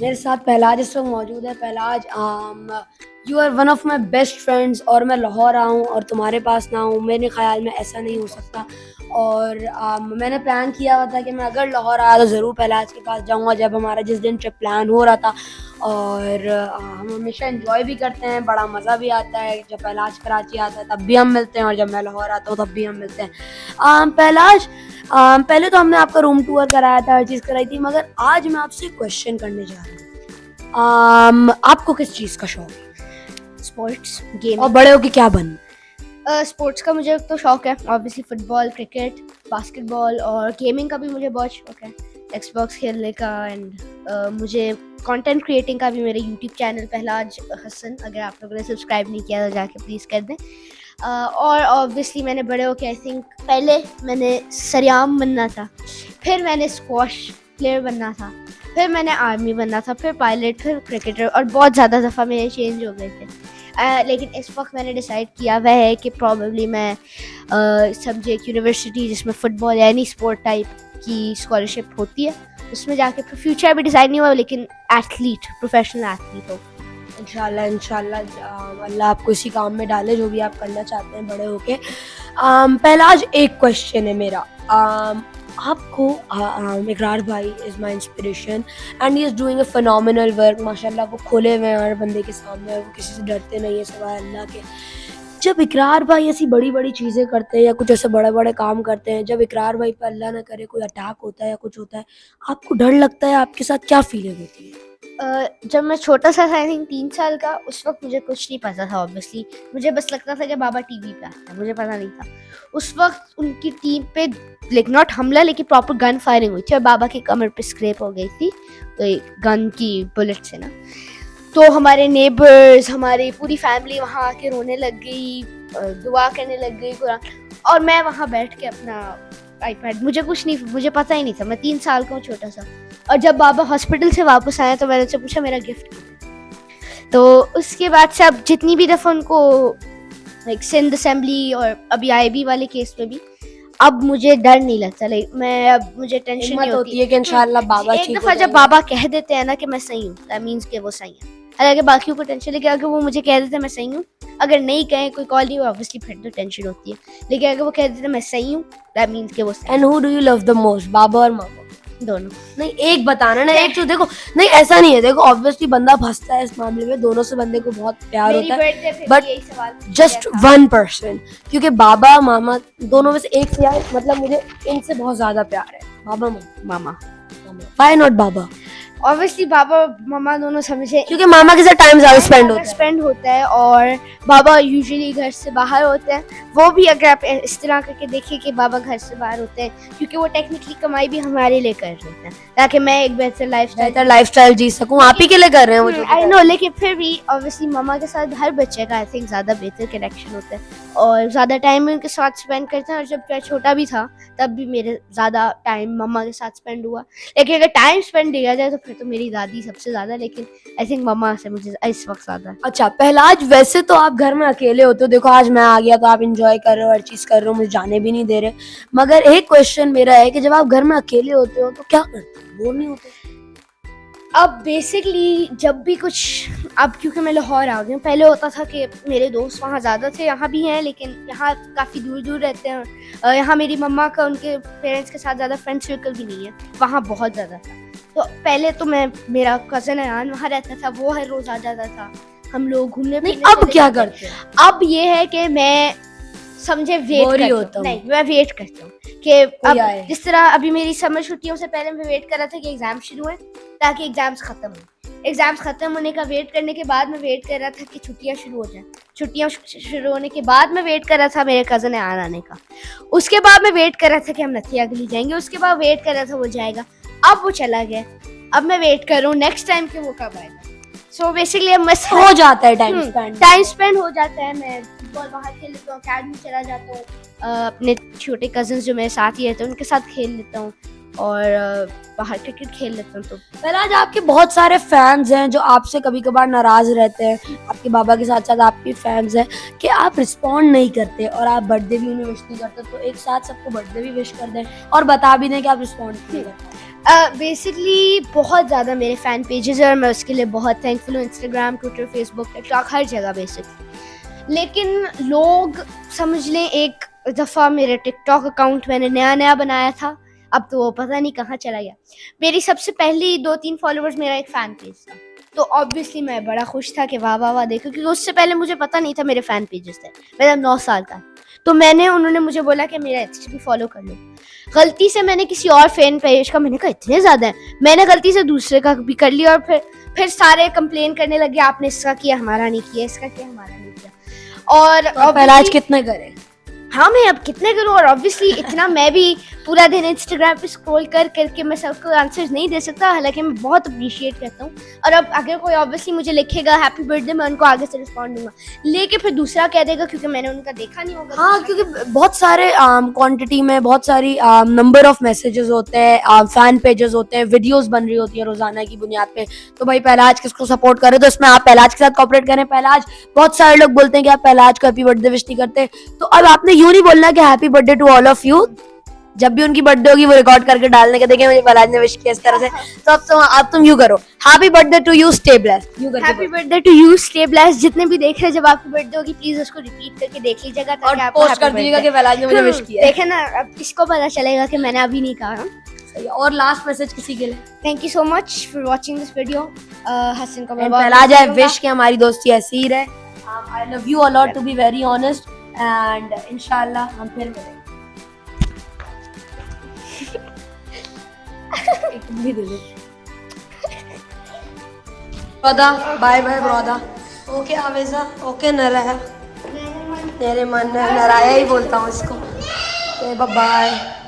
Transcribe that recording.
मेरे साथ पहलाज इस वक्त मौजूद है। Pahlaj, you are one of my best friends और मैं लाहौर आऊँ और तुम्हारे पास ना आऊँ, मेरे ख्याल में ऐसा नहीं हो सकता। और मैंने प्लान किया हुआ था कि मैं अगर लाहौर आया तो ज़रूर पहलाज के पास जाऊँगा, जब हमारा जिस दिन ट्रिप प्लान हो रहा था। और हम हमेशा इन्जॉय भी करते हैं, बड़ा मज़ा भी आता है। जब पहलाज कराची आता है तब भी हम मिलते हैं, और जब मैं लाहौर आता हूँ तब भी हम मिलते हैं। पहलाज, पहले तो हमने आपका रूम टूर कराया था, हर चीज़ कराई थी, मगर आज मैं आपसे क्वेश्चन करने जा रही हूँ। आपको किस चीज़ का शौक है स्पोर्ट्स गेम और बड़े होके क्या बनना? स्पोर्ट्स का मुझे तो शौक है, ऑब्वियसली फुटबॉल, क्रिकेट, बास्केटबॉल, और गेमिंग का भी मुझे बहुत शौक है, एक्सबॉक्स खेलने का। एंड मुझे कंटेंट क्रिएटिंग का भी, मेरे यूट्यूब चैनल पहलाज हसन, अगर आप लोगों ने सब्सक्राइब नहीं किया तो जाके प्लीज़ कर दें। और ऑब्वियसली मैंने बड़े होके, आई थिंक पहले मैंने सरेआम बनना था, फिर मैंने स्क्वॉश प्लेयर बनना था, फिर मैंने आर्मी बनना था, फिर पायलट, फिर क्रिकेटर, और बहुत ज़्यादा दफ़ा मेरे चेंज हो गए थे। लेकिन इस वक्त मैंने डिसाइड किया हुआ है कि प्रॉब्लली मैं समझे एक यूनिवर्सिटी जिसमें फ़ुटबॉल या एनी स्पोर्ट टाइप की स्कॉलरशिप होती है, उसमें जाके फ्यूचर भी डिसाइड नहीं हुआ, लेकिन एथलीट, प्रोफेशनल एथलीट हो। इंशाल्लाह इंशाल्लाह अल्लाह आपको इसी काम में डाले जो भी आप करना चाहते हैं बड़े होके। पहलाज, एक क्वेश्चन है मेरा। आपको इकरार भाई is my inspiration and he is doing a phenomenal work. माशाल्लाह वो खोले हुए हैं हर बंदे के सामने, वो किसी से डरते नहीं है सिवाय अल्लाह के। जब इकरार भाई ऐसी बड़ी बड़ी चीज़ें करते हैं या कुछ ऐसे बड़े बड़े काम करते हैं, जब इकरार भाई पर अल्लाह ना करे कोई अटैक होता है या कुछ होता है, आपको डर लगता है? आपके साथ क्या फीलिंग होती है? जब मैं छोटा सा था, आई थिंक 3 साल का, उस वक्त मुझे कुछ नहीं पता था। ऑब्वियसली मुझे बस लगता था कि बाबा टीवी पे आता है, मुझे पता नहीं था। उस वक्त उनकी टीम पे लाइक नॉट हमला, लेकिन प्रॉपर गन फायरिंग हुई थी, और बाबा की कमर पे स्क्रैप हो गई थी गन की बुलेट से ना। तो हमारे नेबर्स, हमारी पूरी फैमिली वहाँ आके रोने लग गई, दुआ करने लग गई कुरान, और मैं वहाँ बैठ के अपना आईपैड, मुझे पता ही नहीं था, मैं 3 साल का हूँ, छोटा सा। और जब बाबा हॉस्पिटल से वापस आया तो मैंने उनसे पूछा मेरा गिफ्ट कहाँ है? तो उसके बाद से अब जितनी भी दफ़ा उनको, लाइक सिंध असेंबली और अभी आईबी वाले केस में भी, अब मुझे डर नहीं लगता। लाइक अब मुझे टेंशन नहीं होती है कि इंशाल्लाह बाबा एक ठीक हो दफ़ा जब जाएंगे। बाबा कह देते हैं ना कि मैं सही हूँ, दैट मीन्स कि वो सही है। हालांकि बाकियों को टेंशन, लेकिन अगर वो मुझे कह देते मैं सही हूँ, अगर नहीं कहे, कोई कॉल नहीं हुआ, ऑब्वियसली फिर तो टेंशन होती है, लेकिन अगर वो कह देते मैं सही हूँ, दैट मीन्स कि वो सही and who do you love the most, बाबा और मामा? दोनों। नहीं, एक बताना ना, एक तो देखो। नहीं, ऐसा नहीं है, देखो ऑब्वियसली बंदा फंसता है इस मामले में, दोनों से बंदे को बहुत प्यार मेरी होता है, बर्थडे पे बट भी यही सवाल जस्ट वन पर्सन, क्योंकि बाबा मामा दोनों में से एक से यार, मतलब मुझे इनसे बहुत ज्यादा प्यार है, बाबा मामा। मामा। व्हाई नॉट बाबा? ऑब्वियसली बाबा मामा दोनों समझे, क्योंकि मामा के साथ टाइम ज्यादा स्पेंड होता है, और बाबा यूजुअली घर से बाहर होते हैं। वो भी अगर आप इस तरह करके देखिए कि बाबा घर से बाहर होते हैं, क्योंकि वो टेक्निकली कमाई भी हमारे लिए कर रहे होते हैं, ताकि मैं एक बेहतर लाइफस्टाइल जी सकूं। आप ही के लिए कर रहे हैं वो जो भी आई कर नो, रहे हैं। लेकिन फिर भी ऑब्वियसली मामा के साथ हर बच्चे का आई थिंक ज़्यादा बेहतर कनेक्शन होता है, और ज़्यादा टाइम उनके साथ स्पेंड करते हैं। और जब मैं छोटा भी था तब भी मेरे ज़्यादा टाइम मम्मा के साथ स्पेंड हुआ, लेकिन अगर टाइम स्पेंड किया जाए तो फिर तो मेरी दादी सबसे ज़्यादा, लेकिन आई थिंक मम्मा से मुझे इस वक्त ज़्यादा। अच्छा पहलाज, वैसे तो आप घर में अकेले होते हो, देखो आज मैं आ गया तो आप इंजॉय कर रहे हो, हर चीज कर रहे हो, मुझे जाने भी नहीं दे रहे, मगर एक क्वेश्चन मेरा है कि जब आप घर में अकेले होते हो तो क्या करते हो, बोर नहीं होते? अब बेसिकली जब भी कुछ, अब क्योंकि मैं लाहौर आ गई हूँ, पहले होता था कि मेरे दोस्त वहाँ ज़्यादा थे, यहाँ भी हैं लेकिन यहाँ काफ़ी दूर दूर रहते हैं। यहाँ मेरी मम्मा का उनके पेरेंट्स के साथ ज़्यादा फ्रेंड सर्कल भी नहीं है, वहाँ बहुत ज़्यादा था। तो पहले तो मेरा कज़न अयान वहाँ रहता था, वो हर रोज़ आ जाता था, हम लोग घूमने नहीं, फिरने अब चले क्या जाते। करते हैं? अब ये है कि मैं समझे वेट बोर ही करता होता हूँ, हूँ। नहीं मैं वेट करता हूँ कि अब आए। जिस तरह अभी मेरी समर छुट्टियों से पहले मैं वेट कर रहा था कि एग्जाम शुरू है, ताकि एग्जाम्स खत्म हो। एग्जाम्स खत्म होने का वेट करने के बाद मैं वेट कर रहा था कि छुट्टियां शुरू हो जाए। छुट्टियां शुरू होने के बाद मैं वेट कर रहा था मेरे कज़न आने का। उसके बाद मैं वेट कर रहा था कि हम नथिया गली जाएंगे। उसके बाद वेट कर रहा था वो जाएगा, अब वो चला गया। अब मैं वेट कर रहा हूँ नेक्स्ट टाइम कि वो कब आएगा। सो बेसिकली अब मस्त हो जाता है टाइम स्पेंड हो जाता है। मैं फुटबॉल बाहर खेल लेता हूँ, अकेडमी चला जाता हूँ, अपने छोटे कजन्स जो मेरे साथ ही रहते हैं उनके साथ खेल लेता हूँ, और बाहर क्रिकेट खेल लेता हूँ। तो पहलाज, आपके बहुत सारे फैंस हैं जो आपसे कभी कभार नाराज रहते हैं, आपके बाबा के साथ साथ आपके फैंस हैं कि आप रिस्पॉन्ड नहीं करते और आप बर्थडे भी उन्हें विश नहीं करते, तो एक साथ सबको बर्थडे भी विश कर दें और बता भी दें कि आप रिस्पॉन्ड नहीं करते। बेसिकली बहुत ज़्यादा मेरे फ़ैन पेजेस हैं और मैं उसके लिए बहुत थैंकफुल हूँ। इंस्टाग्राम, ट्विटर, फेसबुक, टिकटॉक, हर जगह बेसिकली। लेकिन लोग समझ लें, एक दफ़ा मेरे टिकटॉक अकाउंट मैंने नया बनाया था, अब तो वो पता नहीं कहाँ चला गया। मेरी सबसे पहली 2-3 फॉलोअर्स मेरा एक फ़ैन पेज था, तो ऑब्वियसली मैं बड़ा खुश था कि वाह वाह वाह देखो, क्योंकि उससे पहले मुझे पता नहीं था मेरे फ़ैन पेजेस थे। मैं जब 9 साल का, तो उन्होंने मुझे बोला कि मेरा इंस्टा भी फॉलो कर लो। गलती से मैंने किसी और फैन पेज का, मैंने कहा इतने ज़्यादा हैं, मैंने गलती से दूसरे का भी कर लिया, और फिर सारे कंप्लेन करने लगे, आपने इसका किया हमारा नहीं किया, इसका किया हमारा नहीं किया। और तो पहले आज कितने करे? हाँ, मैं अब कितने करूँ, और ऑब्वियसली इतना मैं भी पूरा दिन इंस्टाग्राम पे स्क्रॉल करके मैं सबको आंसर्स नहीं दे सकता, हालांकि मैं बहुत अप्रिशिएट करता हूँ। और अब अगर कोई ऑब्वियसली मुझे लिखेगा हैप्पी बर्थडे, मैं उनको आगे से रिस्पॉन्ड दूंगा, लेके फिर दूसरा कह देगा क्योंकि मैंने उनका देखा नहीं होगा। हाँ, क्योंकि बहुत सारे क्वांटिटी में बहुत सारी नंबर ऑफ मैसेजेस होते हैं, फैन पेजेस होते हैं, वीडियोस बन रही होती है रोजाना की बुनियाद पे। तो भाई पहला आज किसको सपोर्ट करें, तो इसमें आप पहला आज के साथ कॉपरेट करें। पहला आज बहुत सारे लोग बोलते हैं कि आप पहला आज को हैप्पी बर्थडे विश नहीं करते, तो अब आपने यूं नहीं बोलना कि happy birthday to all of you. जब भी उनकी बर्थडे होगी वो रिकॉर्ड करके डालने के, देखिए मुझे पहला आज ने विश किया इस तरह से, तो अब तुम यूं करो, happy birthday to you, stay blessed, यूं करके happy birthday to you, stay blessed. जितने भी देख रहे हैं, जब आपकी बर्थडे होगी प्लीज उसको रिपीट करके देख लीजिएगा, और पोस्ट कर दीजिएगा कि पहला आज ने मुझे विश किया है। देखे ना, अब किसको पता चलेगा कि मैंने अभी नहीं कहा। सही है। और लास्ट मैसेज किसी के लिए? Thank you so much for watching this video. Hasan को मैं पहला आज विश कि हमारी दोस्ती ऐसी ही रहे। I love you a lot, to be very honest, and इंशाल्लाह हम फिर मिलेंगे। एक भी दे दे ब्रोदा, बाय बाय ब्रोदा। ओके आवेजा, ओके नराया, तेरे मन नराया ही बोलता हूँ इसको। Bye bye.